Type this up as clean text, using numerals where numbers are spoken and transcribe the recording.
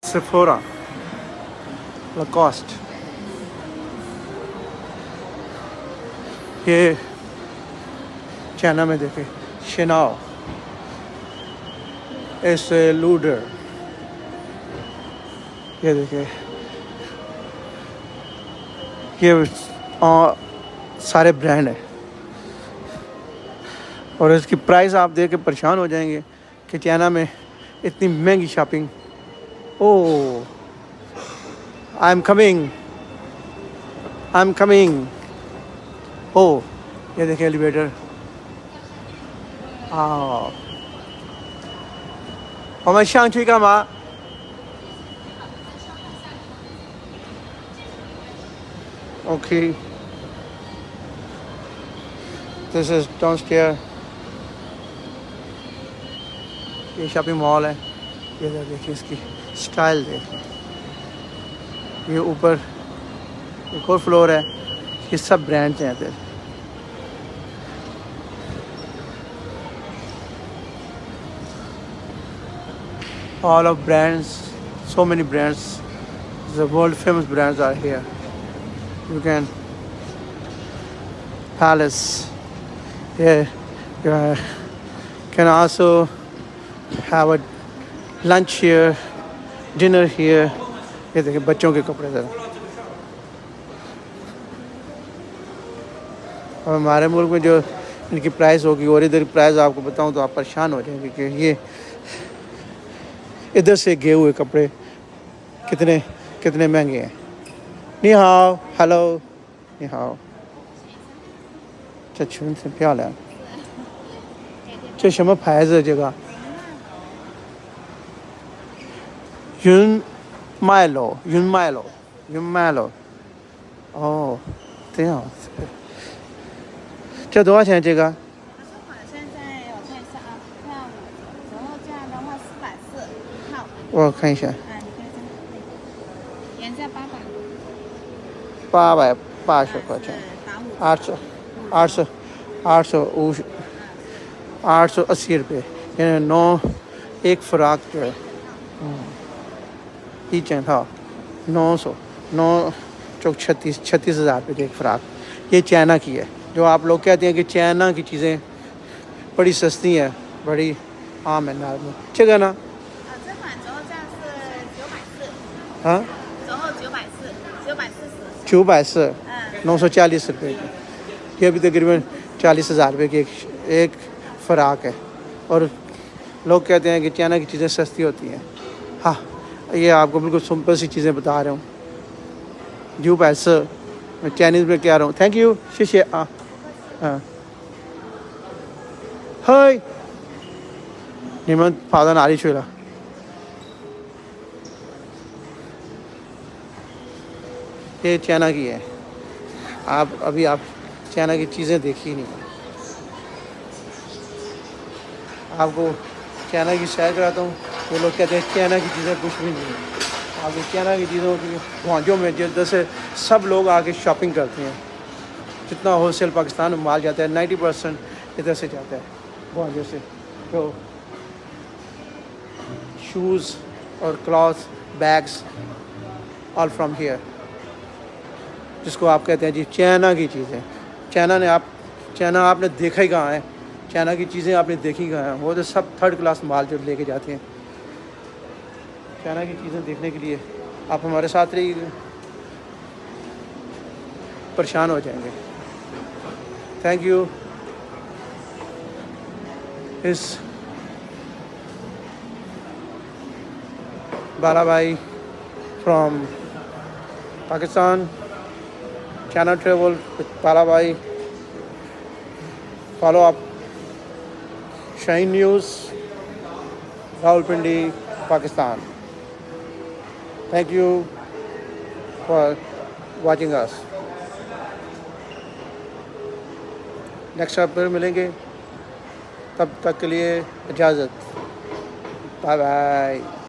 Sephora, लकॉस्ट, ये China में देखे शेनाओ, एसे लूडर, ये देखे ये सारे ब्रांड हैं और इसकी प्राइस आप देख के परेशान हो जाएंगे कि चाइना में इतनी महंगी shopping. Oh, I am coming. Oh, ये देखिए एलिवेटर। हाँ, हमें शांति का माँ ओके, दिस इज डाउनस्टेयर। ये शॉपिंग मॉल है। ये देखिए इसकी स्टाइल देखिए। ये ऊपर एक और फ्लोर है, ये सब ब्रांड्स हैं इधर। All of brands, so many brands, the world famous brands are here. You Palace, yeah, you can also have a lunch here, dinner here. ये देखिए बच्चों के कपड़े ज़रा। और हमारे मुल्क में जो इनकी प्राइस होगी और इधर की प्राइस आपको बताऊं तो आप परेशान हो जाएंगे कि ये इधर से गए हुए कपड़े कितने कितने महंगे हैं। नी हाओ, हेलो, नी हाओ， 这裙子漂亮，这什么牌子？这个云麦楼，哦，这样子。这多少钱？这个？现在我看一下啊，看折后价的话440一套。我看一下。啊，你看一下，原价800。880块钱。880 रुपये, यानी 9 एक फ़्राक जो है ईच एंड हाँ 9 चौक 36,000 रुपये की एक फ़्राक। ये चाइना की है। जो आप लोग कहते हैं कि चाइना की चीज़ें बड़ी सस्ती हैं, बड़ी आम है नॉर्मल। ठीक है ना? हाँ, 940 940 रुपये की। ये भी तकरीबन 40,000 रुपये की एक फ़्राक है। और लोग कहते हैं कि चाइना की चीज़ें सस्ती होती हैं। हाँ, ये आपको बिल्कुल सिंपल सी चीज़ें बता रहा हूँ। जो पैसे मैं चाइनीज़ में कह रहा हूँ। थैंक यू, शीशे। हाँ, हाय, निमन फादर नारी छुरा। ये चाइना की है। आप चाइना की चीज़ें देखी नहीं। आपको चाइना की सैर कराता हूँ। वो लोग कहते हैं चाइना की चीज़ें कुछ भी नहीं है। आपको चाइना की चीज़ों की गुआंझों में जिधर से सब लोग आके शॉपिंग करते हैं। जितना होलसेल पाकिस्तान में माल जाता है 90% इधर से जाता है गुआंझों से। तो शूज़ और cloth, bags all from here, जिसको आप कहते हैं जी चाइना की चीज़ें। चाइना आपने देखा ही कहाँ है? चाइना की चीज़ें आपने देखी कहाँ हैं? वो तो सब थर्ड क्लास माल जो लेके जाते हैं। चाइना की चीज़ें देखने के लिए आप हमारे साथ रहिए, परेशान हो जाएंगे। Thank you. इस Balabai from Pakistan, China travel with Balabai. Follow up Shine News, Rawalpindi, Pakistan. Thank you for watching us. Next आप फिर मिलेंगे, तब तक के लिए इजाज़त। Bye bye.